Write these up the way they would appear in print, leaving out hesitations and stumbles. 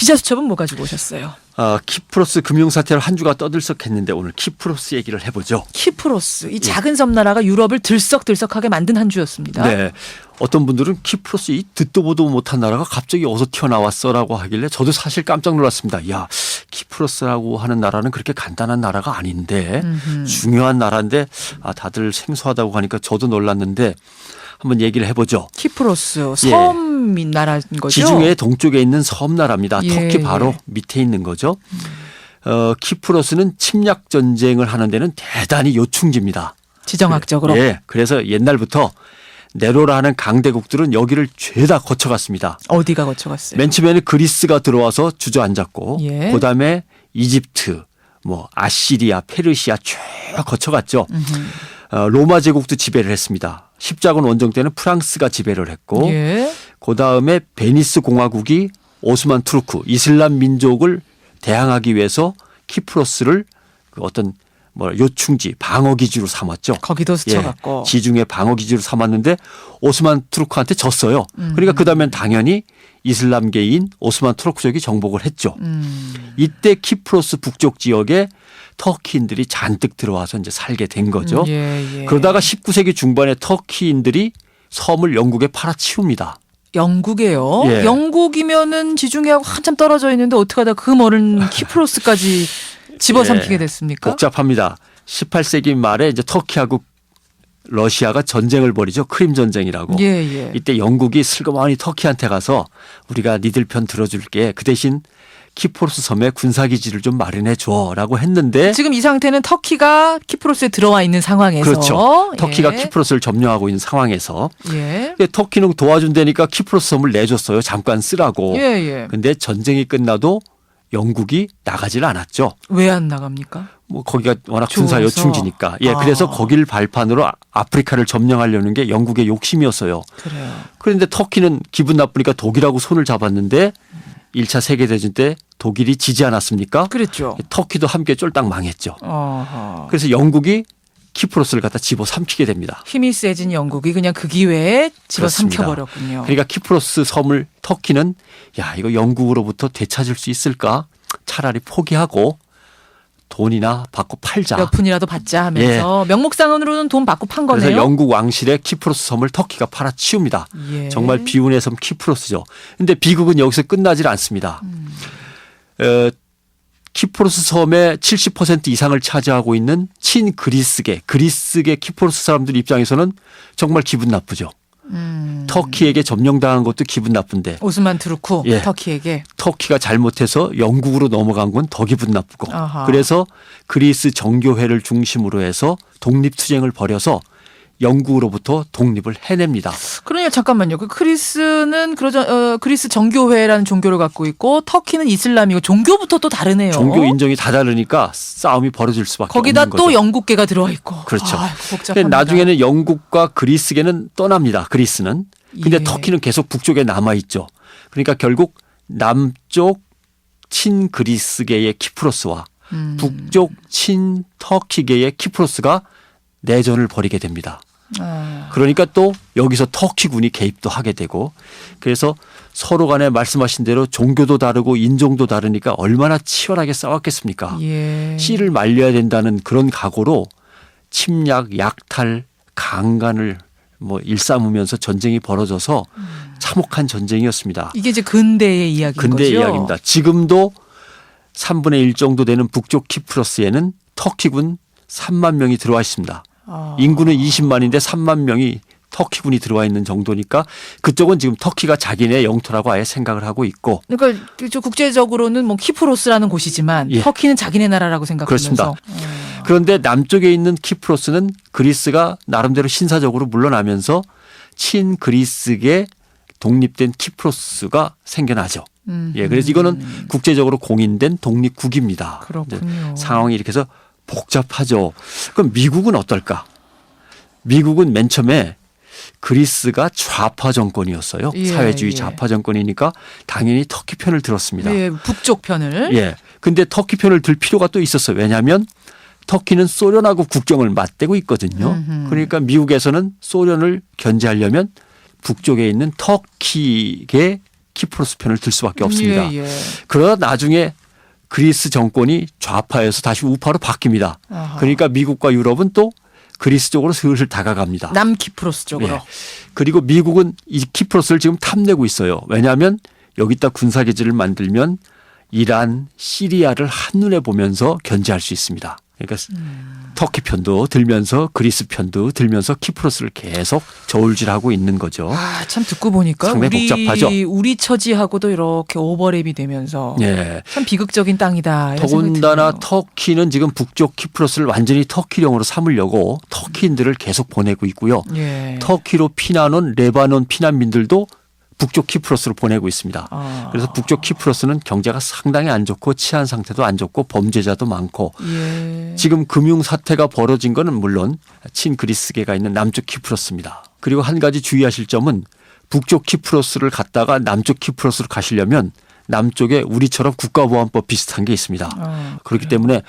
기자 수첩은 뭐 가지고 오셨어요? 키프로스 금융사태로 한 주가 떠들썩했는데 오늘 키프로스 얘기를 해보죠. 키프로스. 이 작은 섬 나라가 유럽을 들썩들썩하게 만든 한 주였습니다. 네. 어떤 분들은 키프로스 이 듣도 보도 못한 나라가 갑자기 어디서 튀어나왔어라고 하길래 저도 사실 깜짝 놀랐습니다. 야, 키프로스라고 하는 나라는 그렇게 간단한 나라가 아닌데 중요한 나라인데 다들 생소하다고 하니까 저도 놀랐는데 한번 얘기를 해보죠. 키프로스 섬인 나라인 거죠? 지중해 동쪽에 있는 섬 나라입니다. 예, 터키 바로 밑에 있는 거죠. 키프로스는 침략 전쟁을 하는 데는 대단히 요충지입니다. 지정학적으로. 예, 그래서 옛날부터 네로라 하는 강대국들은 여기를 죄다 거쳐갔습니다. 어디가 거쳐갔어요? 맨 처음에는 그리스가 들어와서 주저앉았고 예. 그다음에 이집트, 아시리아, 페르시아 쭉 거쳐갔죠. 로마 제국도 지배를 했습니다. 십자군 원정 때는 프랑스가 지배를 했고 예. 그다음에 베니스 공화국이 오스만 투르크 이슬람 민족을 대항하기 위해서 키프로스를 어떤 요충지 방어 기지로 삼았죠. 거기도 스쳐갔고. 지중해 방어 기지로 삼았는데 오스만 투르크한테 졌어요. 그러니까 그다음엔 당연히 이슬람계인 오스만 투르크족이 정복을 했죠. 이때 키프로스 북쪽 지역에 터키인들이 잔뜩 들어와서 이제 살게 된 거죠. 예. 그러다가 19세기 중반에 터키인들이 섬을 영국에 팔아치웁니다. 영국이에요. 예. 영국이면은 지중해하고 한참 떨어져 있는데 어떻게 하다 그 멀은 키프로스까지 집어삼키게 됐습니까? 복잡합니다. 18세기 말에 이제 터키하고 러시아가 전쟁을 벌이죠. 크림 전쟁이라고. 예. 이때 영국이 슬그머니 터키한테 가서 우리가 니들 편 들어줄게. 그 대신 키프로스 섬에 군사기지를 좀 마련해 줘라고 했는데 지금 이 상태는 터키가 키프로스에 들어와 있는 상황에서. 그렇죠. 터키가 예. 키프로스를 점령하고 있는 상황에서 예. 터키는 도와준다니까 키프로스 섬을 내줬어요. 잠깐 쓰라고. 예. 근데 전쟁이 끝나도 영국이 나가질 않았죠. 왜 안 나갑니까? 거기가 워낙 군사 좋아서. 요충지니까. 그래서 거기를 발판으로 아프리카를 점령하려는 게 영국의 욕심이었어요. 그래요. 그런데 터키는 기분 나쁘니까 독일하고 손을 잡았는데 1차 세계대전 때 독일이 지지 않았습니까? 그랬죠. 터키도 함께 쫄딱 망했죠. 어허. 그래서 영국이 키프로스를 갖다 집어삼키게 됩니다. 힘이 세진 영국이 그냥 그 기회에 그렇습니다. 집어삼켜버렸군요. 그러니까 키프로스 섬을 터키는 이거 영국으로부터 되찾을 수 있을까? 차라리 포기하고 돈이나 받고 팔자. 몇 푼이라도 받자 하면서 명목상으로는 돈 받고 판 거네요. 그래서 영국 왕실의 키프로스 섬을 터키가 팔아치웁니다. 예. 정말 비운의 섬 키프로스죠. 그런데 비극은 여기서 끝나질 않습니다. 키프로스 섬의 70% 이상을 차지하고 있는 친그리스계 키프로스 사람들 입장에서는 정말 기분 나쁘죠. 터키에게 점령당한 것도 기분 나쁜데 오스만 투르크 예. 터키에게. 터키가 잘못해서 영국으로 넘어간 건 더 기분 나쁘고 아하. 그래서 그리스 정교회를 중심으로 해서 독립투쟁을 벌여서 영국으로부터 독립을 해냅니다. 그러니까 잠깐만요. 그 그리스는 그리스 정교회라는 종교를 갖고 있고 터키는 이슬람이고 종교부터 또 다르네요. 종교 인정이 다 다르니까 싸움이 벌어질 수밖에 거기다 없는 또 거죠. 영국계가 들어와 있고. 그렇죠. 아이고, 복잡합니다. 근데 나중에는 영국과 그리스계는 떠납니다. 그리스는. 근데 예. 터키는 계속 북쪽에 남아 있죠. 그러니까 결국 남쪽 친그리스계의 키프로스와 북쪽 친터키계의 키프로스가 내전을 벌이게 됩니다. 그러니까 또 여기서 터키군이 개입도 하게 되고 그래서 서로 간에 말씀하신 대로 종교도 다르고 인종도 다르니까 얼마나 치열하게 싸웠겠습니까? 예. 씨를 말려야 된다는 그런 각오로 침략, 약탈, 강간을 일삼으면서 전쟁이 벌어져서 참혹한 전쟁이었습니다. 이게 이제 근대의 이야기인 근대의 거죠. 이야기입니다. 지금도 3분의 1 정도 되는 북쪽 키프로스에는 터키군 3만 명이 들어와 있습니다. 인구는 20만인데 3만 명이 터키군이 들어와 있는 정도니까 그쪽은 지금 터키가 자기네 영토라고 아예 생각을 하고 있고. 그러니까 국제적으로는 뭐 키프로스라는 곳이지만 예. 터키는 자기네 나라라고 생각하면서. 그렇습니다. 그런데 남쪽에 있는 키프로스는 그리스가 나름대로 신사적으로 물러나면서 친그리스계 독립된 키프로스가 생겨나죠. 그래서 이거는 국제적으로 공인된 독립국입니다. 그렇군요. 상황이 이렇게 해서 복잡하죠. 그럼 미국은 어떨까? 미국은 맨 처음에 그리스가 좌파 정권이었어요. 예, 사회주의 예. 좌파 정권이니까 당연히 터키 편을 들었습니다. 예, 북쪽 편을. 근데 터키 편을 들 필요가 또 있었어요. 왜냐하면 터키는 소련하고 국경을 맞대고 있거든요. 그러니까 미국에서는 소련을 견제하려면 북쪽에 있는 터키계 키프로스 편을 들 수밖에 없습니다. 예, 예. 그러다 나중에 그리스 정권이 좌파에서 다시 우파로 바뀝니다. 아하. 그러니까 미국과 유럽은 또 그리스 쪽으로 슬슬 다가갑니다. 남키프로스 쪽으로. 예. 그리고 미국은 이 키프로스를 지금 탐내고 있어요. 왜냐하면 여기다 군사기지를 만들면 이란, 시리아를 한눈에 보면서 견제할 수 있습니다. 그러니까 터키 편도 들면서 그리스 편도 들면서 키프로스를 계속 저울질하고 있는 거죠. 아, 참 듣고 보니까 상당히 복잡하죠. 우리 처지하고도 이렇게 오버랩이 되면서 예. 참 비극적인 땅이다. 이런 생각이 더군다나 드네요. 터키는 지금 북쪽 키프로스를 완전히 터키령으로 삼으려고 터키인들을 계속 보내고 있고요. 예. 터키로 피난 온 레바논 피난민들도 북쪽 키프로스로 보내고 있습니다. 아. 그래서 북쪽 키프로스는 경제가 상당히 안 좋고 치안 상태도 안 좋고 범죄자도 많고 예. 지금 금융 사태가 벌어진 거는 물론 친그리스계가 있는 남쪽 키프로스입니다. 그리고 한 가지 주의하실 점은 북쪽 키프로스를 갔다가 남쪽 키프로스로 가시려면 남쪽에 우리처럼 국가보안법 비슷한 게 있습니다. 그렇기 때문에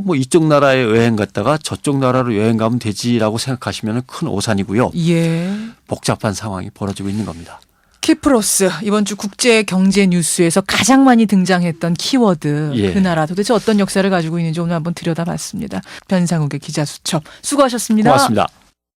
뭐 이쪽 나라에 여행 갔다가 저쪽 나라로 여행 가면 되지라고 생각하시면 큰 오산이고요. 예. 복잡한 상황이 벌어지고 있는 겁니다. 키프로스 이번 주 국제 경제 뉴스에서 가장 많이 등장했던 키워드 예. 그 나라 도대체 어떤 역사를 가지고 있는지 오늘 한번 들여다봤습니다. 변상욱의 기자 수첩 수고하셨습니다. 고맙습니다.